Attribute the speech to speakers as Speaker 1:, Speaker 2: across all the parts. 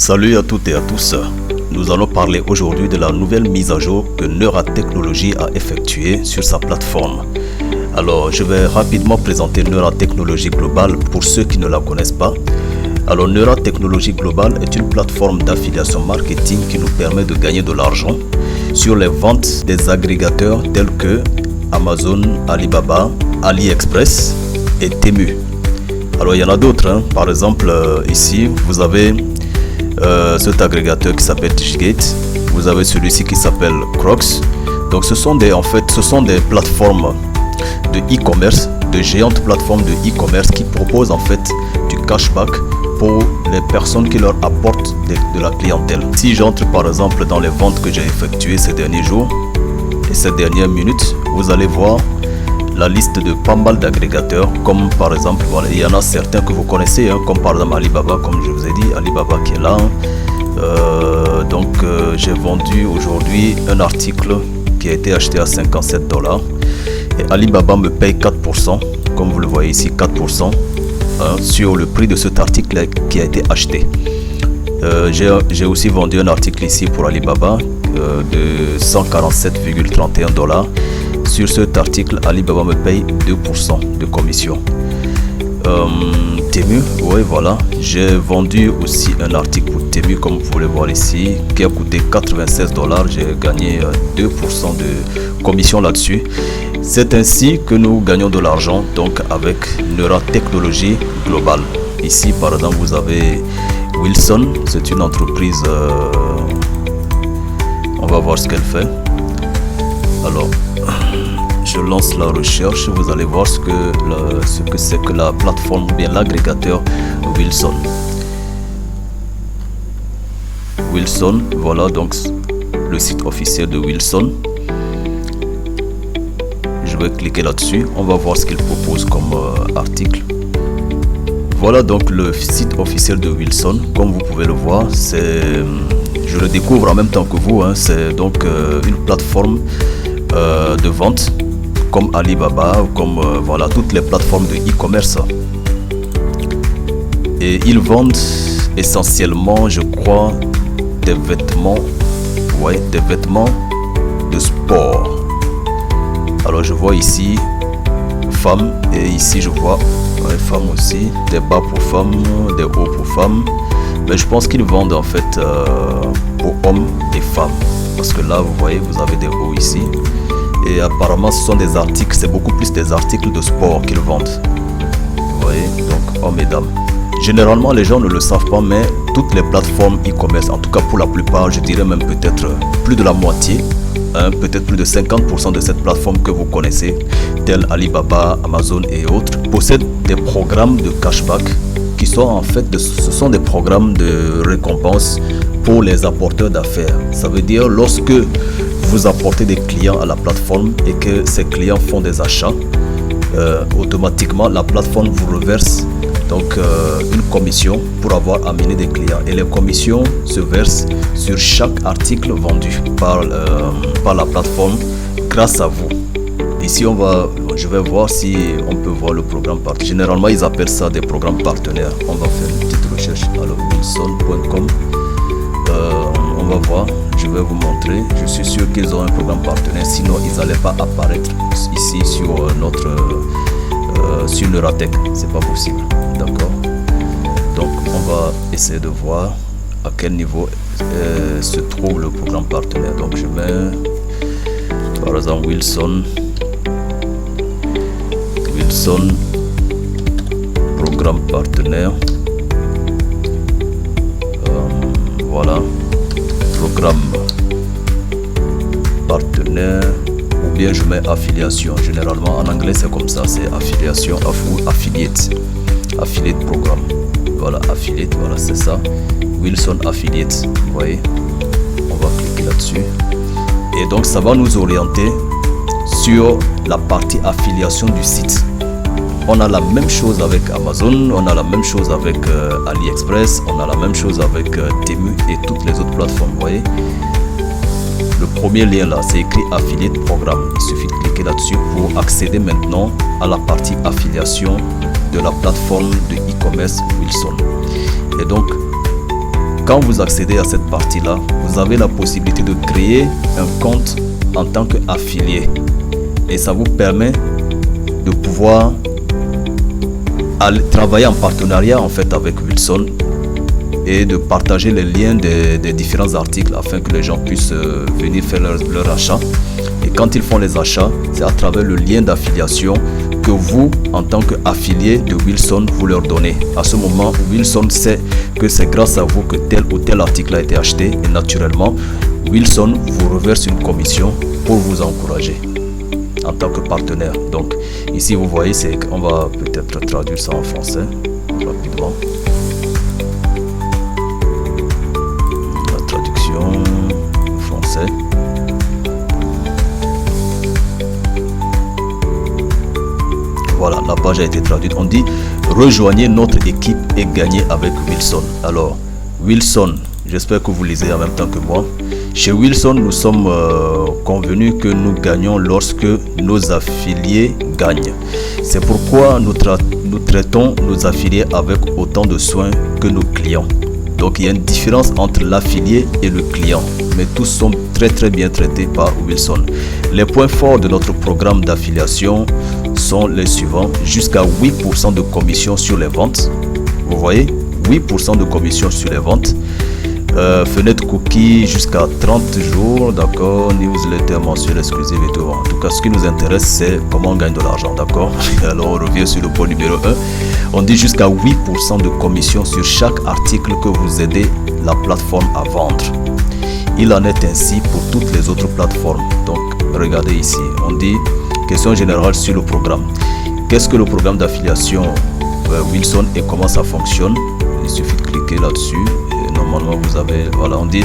Speaker 1: Salut à toutes et à tous. Nous allons parler aujourd'hui de la nouvelle mise à jour que Neura Technologies a effectuée sur sa plateforme. Alors, je vais rapidement présenter Neura Technologies Global pour ceux qui ne la connaissent pas. Alors, Neura Technologies Global est une plateforme d'affiliation marketing qui nous permet de gagner de l'argent sur les ventes des agrégateurs tels que Amazon, Alibaba, AliExpress et Temu. Alors, il y en a d'autres. Par exemple, ici, vous avez cet agrégateur qui s'appelle Digigate. Vous avez celui-ci qui s'appelle Crocs. Donc, ce sont des plateformes de e-commerce, de géantes plateformes de e-commerce qui proposent en fait du cashback pour les personnes qui leur apportent de la clientèle. Si j'entre par exemple dans les ventes que j'ai effectuées ces derniers jours et ces dernières minutes, vous allez voir la liste de pas mal d'agrégateurs, comme par exemple, voilà, il y en a certains que vous connaissez, comme par exemple Alibaba, comme je vous ai dit, Alibaba qui est là. J'ai vendu aujourd'hui un article qui a été acheté à $57 et Alibaba me paye 4%, comme vous le voyez ici, 4% sur le prix de cet article qui a été acheté. J'ai aussi vendu un article ici pour Alibaba de $147,31. Sur cet article, Alibaba me paye 2% de commission. Temu, oui voilà, j'ai vendu aussi un article pour Temu comme vous pouvez le voir ici, qui a coûté $96. J'ai gagné 2% de commission là-dessus. C'est ainsi que nous gagnons de l'argent donc avec Neura Technologies Global. Ici par exemple vous avez Wilson, c'est une entreprise, on va voir ce qu'elle fait. Alors je lance la recherche, vous allez voir ce que c'est que la plateforme ou bien l'agrégateur Wilson. Wilson, voilà donc le site officiel de Wilson. Je vais cliquer là-dessus, on va voir ce qu'il propose comme article. Voilà donc le site officiel de Wilson, comme vous pouvez le voir, je le découvre en même temps que vous, c'est donc une plateforme de vente comme Alibaba ou comme voilà toutes les plateformes de e-commerce. Et ils vendent essentiellement, je crois, des vêtements de sport. Alors je vois ici femmes et ici je vois femmes aussi, des bas pour femmes, des hauts pour femmes. Mais je pense qu'ils vendent en fait pour hommes et femmes. Parce que là vous voyez, vous avez des hauts ici. Et apparemment ce sont des articles, c'est beaucoup plus des articles de sport qu'ils vendent. Vous voyez, donc hommes et dames. Généralement les gens ne le savent pas, mais toutes les plateformes e-commerce, en tout cas pour la plupart, je dirais même peut-être plus de la moitié, peut-être plus de 50% de cette plateforme que vous connaissez, telles Alibaba, Amazon et autres, possèdent des programmes de cashback qui sont en fait, ce sont des programmes de récompense pour les apporteurs d'affaires. Ça veut dire lorsque vous apportez des clients à la plateforme et que ces clients font des achats, automatiquement la plateforme vous reverse donc une commission pour avoir amené des clients, et les commissions se versent sur chaque article vendu par la plateforme grâce à vous. Ici je vais voir si on peut voir le programme partenaire. Généralement ils appellent ça des programmes partenaires. On va faire une petite recherche. Alors wilson.com, on va voir, je vais vous montrer. Je suis sûr qu'ils ont un programme partenaire, sinon ils n'allaient pas apparaître ici sur sur Neuratech, c'est pas possible, d'accord. Donc on va essayer de voir à quel niveau se trouve le programme partenaire. Donc je mets par exemple Wilson programme partenaire, voilà, programme partenaire, ou bien je mets affiliation. Généralement en anglais c'est comme ça, c'est affiliation ou affiliate programme. Voilà, affiliate, voilà, c'est ça, Wilson affiliate. Vous voyez, on va cliquer là-dessus et donc ça va nous orienter sur la partie affiliation du site. On a la même chose avec Amazon, on a la même chose avec AliExpress, on a la même chose avec Temu et toutes les autres plateformes. Vous voyez, le premier lien là, c'est écrit affiliate programme. Il suffit de cliquer là-dessus pour accéder maintenant à la partie affiliation de la plateforme de e-commerce Wilson. Et donc quand vous accédez à cette partie-là, vous avez la possibilité de créer un compte en tant qu'affilié. Et ça vous permet de pouvoir travailler en partenariat en fait avec Wilson et de partager les liens des différents articles afin que les gens puissent venir faire leur achat. Et quand ils font les achats, c'est à travers le lien d'affiliation que vous, en tant qu'affilié de Wilson, vous leur donnez. À ce moment, Wilson sait que c'est grâce à vous que tel ou tel article a été acheté et naturellement, Wilson vous reverse une commission pour vous encourager en tant que partenaire. Donc ici vous voyez, on va peut-être traduire ça en français rapidement. La traduction français. Voilà, la page a été traduite. On dit rejoignez notre équipe et gagnez avec Wilson. Alors Wilson, j'espère que vous lisez en même temps que moi. Chez Wilson, nous sommes convenus que nous gagnons lorsque nos affiliés gagnent. C'est pourquoi nous traitons nos affiliés avec autant de soin que nos clients. Donc il y a une différence entre l'affilié et le client, mais tous sont très bien traités par Wilson. Les points forts de notre programme d'affiliation sont les suivants: jusqu'à 8% de commission sur les ventes. Vous voyez, 8% de commission sur les ventes. Fenêtre cookie jusqu'à 30 jours, d'accord, newsletter mensuel exclusive et tout. En tout cas, ce qui nous intéresse, c'est comment on gagne de l'argent, d'accord. Alors, on revient sur le point numéro 1. On dit jusqu'à 8% de commission sur chaque article que vous aidez la plateforme à vendre. Il en est ainsi pour toutes les autres plateformes. Donc, regardez ici, on dit question générale sur le programme. Qu'est-ce que le programme d'affiliation Wilson et comment ça fonctionne? Il suffit de cliquer là-dessus. Normalement vous avez, voilà, on dit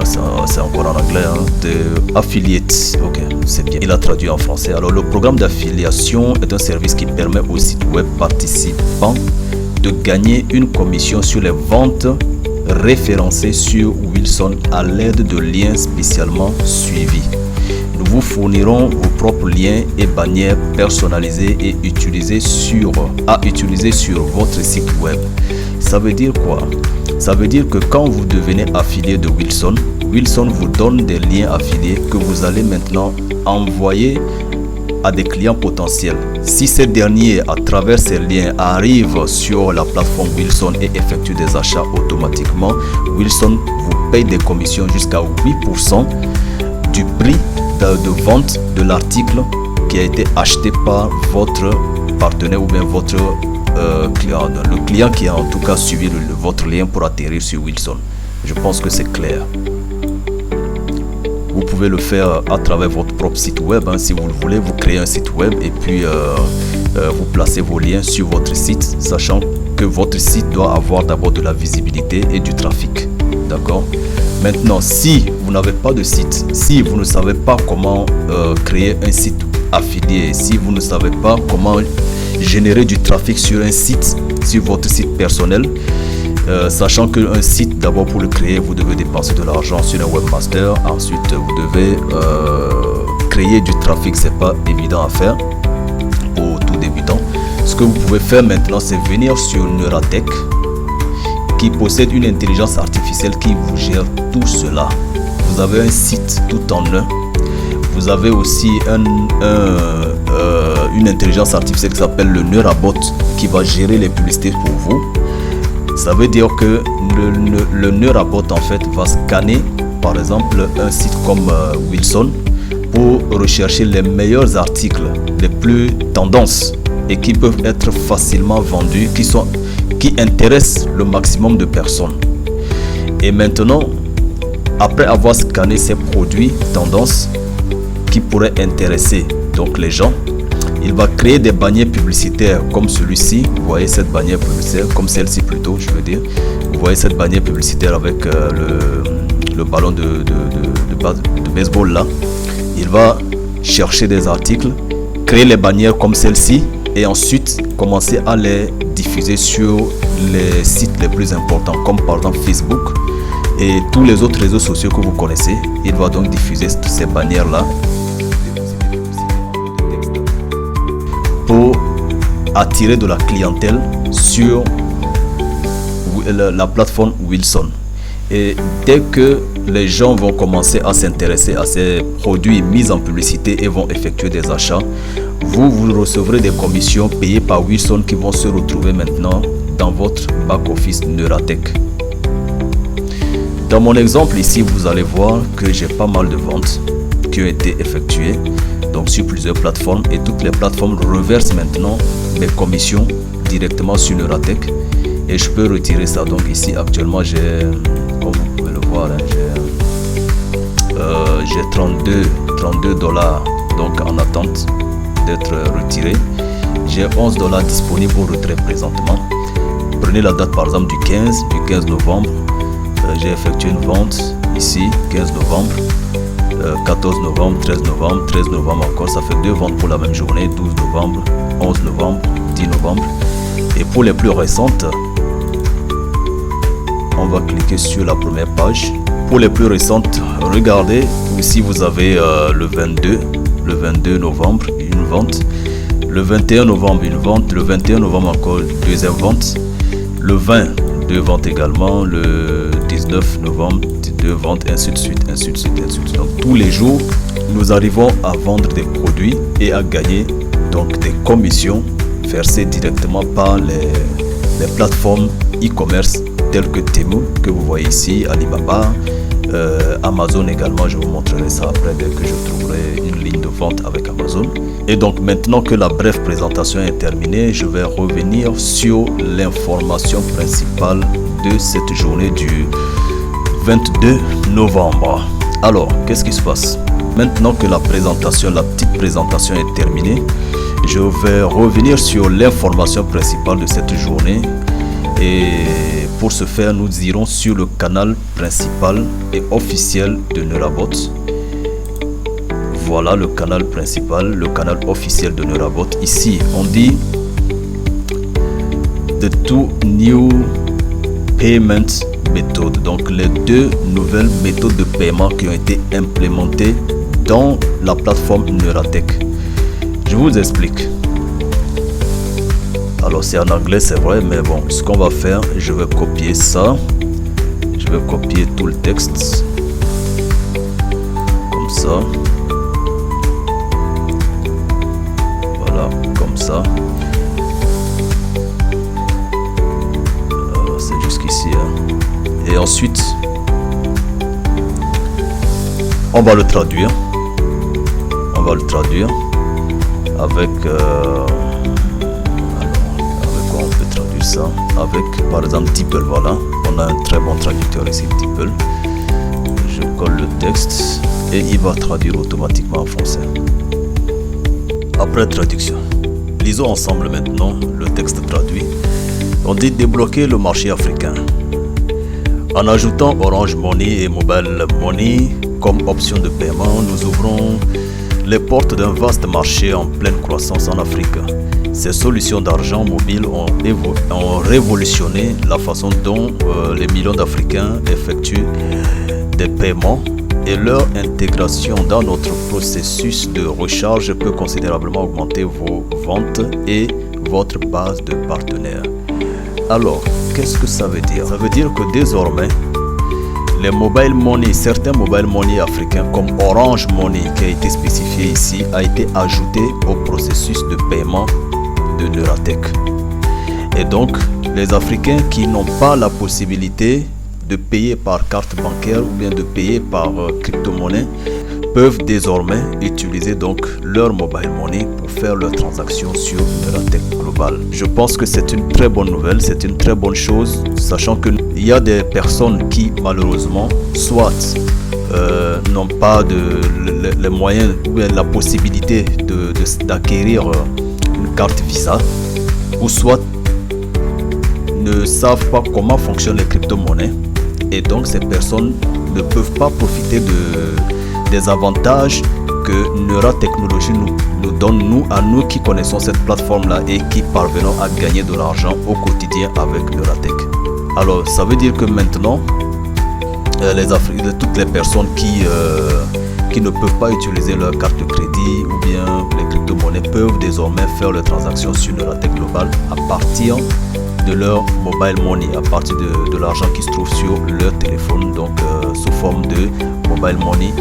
Speaker 1: c'est encore en anglais, hein, de affiliate. Ok, c'est bien, il a traduit en français. Alors le programme d'affiliation est un service qui permet aux sites web participants de gagner une commission sur les ventes référencées sur Wilson à l'aide de liens spécialement suivis. Nous vous fournirons vos propres liens et bannières personnalisés et utiliser sur votre site web. Ça veut dire quoi? Ça veut dire que quand vous devenez affilié de Wilson, Wilson vous donne des liens affiliés que vous allez maintenant envoyer à des clients potentiels. Si ces derniers, à travers ces liens, arrivent sur la plateforme Wilson et effectuent des achats automatiquement, Wilson vous paye des commissions jusqu'à 8% du prix de vente de l'article qui a été acheté par votre partenaire ou bien votre client, le client qui a en tout cas suivi votre lien pour atterrir sur Wilson. Je pense que c'est clair. Vous pouvez le faire à travers votre propre site web, hein, si vous le voulez. Vous créez un site web et puis vous placez vos liens sur votre site, sachant que votre site doit avoir d'abord de la visibilité et du trafic. D'accord? Maintenant, si vous n'avez pas de site, si vous ne savez pas comment créer un site affilié, si vous ne savez pas comment générer du trafic sur un site, sur votre site personnel, sachant qu'un site, d'abord pour le créer, vous devez dépenser de l'argent sur un webmaster. Ensuite, vous devez créer du trafic. C'est pas évident à faire pour tout débutant. Ce que vous pouvez faire maintenant, c'est venir sur Neuratech, qui possède une intelligence artificielle qui vous gère tout cela. Vous avez un site tout en un. Vous avez aussi une intelligence artificielle qui s'appelle le Neurabot qui va gérer les publicités pour vous. Ça veut dire que le Neurabot en fait va scanner par exemple un site comme Wilson pour rechercher les meilleurs articles, les plus tendances et qui peuvent être facilement vendus, qui intéressent le maximum de personnes. Et maintenant, après avoir scanné ces produits tendances qui pourraient intéresser donc les gens, il va créer des bannières publicitaires comme celui-ci. Vous voyez cette bannière publicitaire, comme celle-ci plutôt, je veux dire. Vous voyez cette bannière publicitaire avec le ballon de baseball là. Il va chercher des articles, créer les bannières comme celle-ci et ensuite commencer à les diffuser sur les sites les plus importants, comme par exemple Facebook et tous les autres réseaux sociaux que vous connaissez. Il va donc diffuser ces bannières là pour attirer de la clientèle sur la plateforme Wilson. Et dès que les gens vont commencer à s'intéresser à ces produits mis en publicité et vont effectuer des achats, vous recevrez des commissions payées par Wilson qui vont se retrouver maintenant dans votre back-office Neuratech. Dans mon exemple ici, vous allez voir que j'ai pas mal de ventes qui ont été effectuées donc sur plusieurs plateformes, et toutes les plateformes reversent maintenant mes commissions directement sur Neuratech, et je peux retirer ça. Donc ici actuellement j'ai, comme vous pouvez le voir, j'ai 32 dollars donc en attente d'être retiré. J'ai 11 dollars disponibles au retrait présentement. Prenez la date par exemple du 15 novembre. J'ai effectué une vente ici, 15 novembre, 14 novembre, 13 novembre, 13 novembre encore. Ça fait 2 ventes pour la même journée, 12 novembre, 11 novembre, 10 novembre. Et pour les plus récentes, on va cliquer sur la première page. Pour les plus récentes, regardez, ici vous avez le 22 novembre, une vente. Le 21 novembre, une vente. Le 21 novembre encore, deuxième vente. Le 20, 2 ventes également. Le 19 novembre, 2 ventes, ainsi de suite, ainsi de suite, ainsi de suite. Donc tous les jours, nous arrivons à vendre des produits et à gagner donc des commissions versées directement par les plateformes e-commerce telles que Temu, que vous voyez ici, Alibaba, Amazon également. Je vous montrerai ça après dès que je trouverai une ligne de vente avec Amazon. Et donc maintenant que la brève présentation est terminée, je vais revenir sur l'information principale de cette journée du 22 novembre. Alors, qu'est-ce qui se passe? Maintenant que la petite présentation est terminée, je vais revenir sur l'information principale de cette journée. Et pour ce faire, nous irons sur le canal principal et officiel de Neurabot. Voilà le canal principal, le canal officiel de Neurabot. Ici, on dit The two new payment methods. Donc, les 2 nouvelles méthodes de paiement qui ont été implémentées dans la plateforme Neuratech. Je vous explique. Alors c'est en anglais, c'est vrai, mais bon, ce qu'on va faire, je vais copier ça. Je vais copier tout le texte. Comme ça. Voilà, comme ça. C'est jusqu'ici. Et ensuite, on va le traduire. On va le traduire avec... ça avec par exemple DeepL. Voilà, on a un très bon traducteur ici, DeepL. Je colle le texte et il va traduire automatiquement en français. Après traduction, lisons ensemble maintenant le texte traduit. On dit débloquer le marché africain en ajoutant Orange Money et Mobile Money comme option de paiement. Nous ouvrons les portes d'un vaste marché en pleine croissance en Afrique. Ces solutions d'argent mobile ont révolutionné la façon dont les millions d'Africains effectuent des paiements, et leur intégration dans notre processus de recharge peut considérablement augmenter vos ventes et votre base de partenaires. Alors, qu'est-ce que ça veut dire? Ça veut dire que désormais, les mobile money, certains mobile money africains comme Orange Money qui a été spécifié ici, a été ajouté au processus de paiement de Neuratech. Et donc, les Africains qui n'ont pas la possibilité de payer par carte bancaire ou bien de payer par crypto-monnaie peuvent désormais utiliser donc leur mobile money pour faire leurs transactions sur Neuratech Global. Je pense que c'est une très bonne nouvelle, c'est une très bonne chose, sachant qu'il y a des personnes qui malheureusement soit n'ont pas les moyens ou la possibilité d'acquérir une carte Visa, ou soit ne savent pas comment fonctionnent les crypto-monnaies, et donc ces personnes ne peuvent pas profiter des avantages que Neuratechnologie nous donne, à nous qui connaissons cette plateforme-là et qui parvenons à gagner de l'argent au quotidien avec Neuratech. Alors, ça veut dire que maintenant, toutes les personnes qui ne peuvent pas utiliser leur carte de crédit ou bien les crypto-monnaies peuvent désormais faire leurs transactions sur Neuratech Global à partir de leur mobile money, à partir de l'argent qui se trouve sur leur téléphone, donc sous forme de mobile money.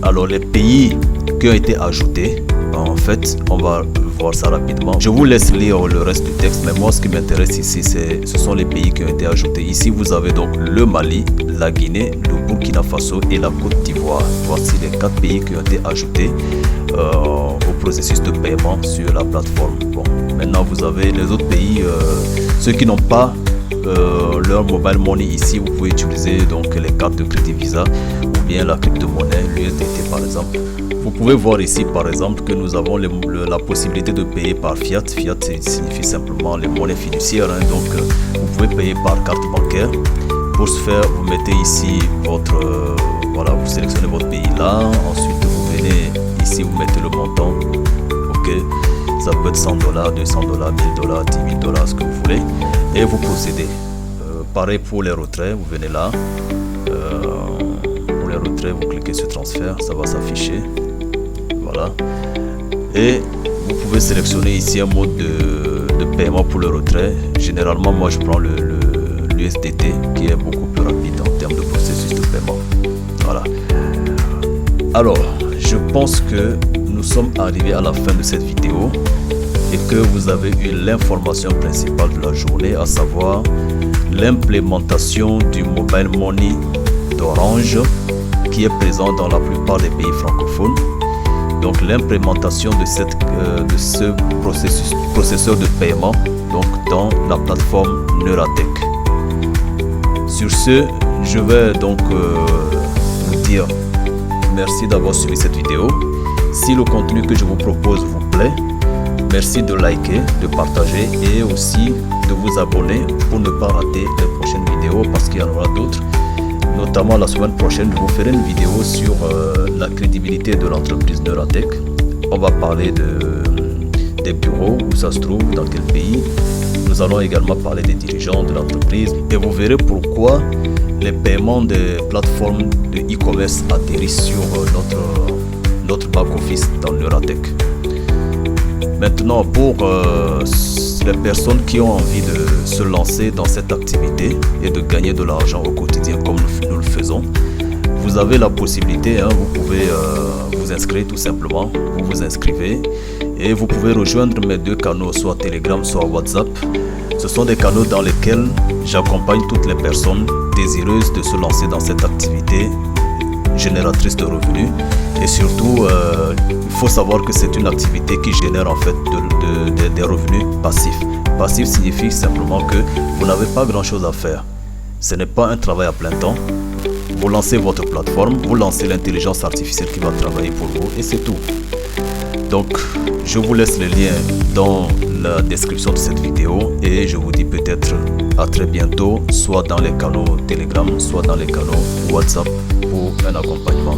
Speaker 1: Alors les pays qui ont été ajoutés, en fait, on va voir ça rapidement. Je vous laisse lire le reste du texte, mais moi ce qui m'intéresse ici, ce sont les pays qui ont été ajoutés. Ici vous avez donc le Mali, la Guinée, le Burkina Faso et la Côte d'Ivoire. Voici les 4 pays qui ont été ajoutés au processus de paiement sur la plateforme. Bon, maintenant vous avez les autres pays, ceux qui n'ont pas leur mobile money. Ici vous pouvez utiliser donc les cartes de crédit Visa ou bien la crypto-monnaie, l'USDT par exemple. Vous pouvez voir ici par exemple que nous avons la possibilité de payer par fiat. Fiat signifie simplement les monnaies fiduciaires, hein. Donc vous pouvez payer par carte bancaire. Pour ce faire, vous mettez ici votre voilà, vous sélectionnez votre pays là, ensuite vous venez ici, vous mettez le montant. Ok, ça peut être $100, $200, $1000, $10 000, ce que vous voulez, et vous procédez. Pareil pour les retraits, vous venez là, pour les retraits vous cliquez sur transfert, ça va s'afficher, voilà, et vous pouvez sélectionner ici un mode de paiement pour le retrait. Généralement moi je prends l'USDT qui est beaucoup plus rapide en termes de processus de paiement. Voilà. Alors, je pense que nous sommes arrivés à la fin de cette vidéo et que vous avez eu l'information principale de la journée, à savoir l'implémentation du mobile money d'Orange qui est présent dans la plupart des pays francophones. Donc l'implémentation de ce processeur de paiement donc dans la plateforme Neuratech. Sur ce, je vais donc vous dire merci d'avoir suivi cette vidéo. Si le contenu que je vous propose vous plaît, merci de liker, de partager et aussi de vous abonner pour ne pas rater les prochaines vidéos, parce qu'il y en aura d'autres. Notamment la semaine prochaine, je vous ferai une vidéo sur la crédibilité de l'entreprise Neuratech. On va parler des bureaux, où ça se trouve, dans quel pays. Nous allons également parler des dirigeants de l'entreprise et vous verrez pourquoi les paiements des plateformes de e-commerce atterrissent sur notre back-office dans Neuratech. Maintenant, pour les personnes qui ont envie de se lancer dans cette activité et de gagner de l'argent au quotidien comme nous le faisons, vous avez la possibilité, hein, vous pouvez vous inscrire tout simplement, vous vous inscrivez et vous pouvez rejoindre mes 2 canaux, soit Telegram, soit WhatsApp. Ce sont des canaux dans lesquels j'accompagne toutes les personnes désireuses de se lancer dans cette activité génératrice de revenus. Et surtout, il faut savoir que c'est une activité qui génère en fait des revenus passifs. Passif signifie simplement que vous n'avez pas grand chose à faire. Ce n'est pas un travail à plein temps. Vous lancez votre plateforme, vous lancez l'intelligence artificielle qui va travailler pour vous et c'est tout. Donc, je vous laisse les liens dans la description de cette vidéo et je vous dis peut-être à très bientôt, soit dans les canaux Telegram, soit dans les canaux WhatsApp pour un accompagnement.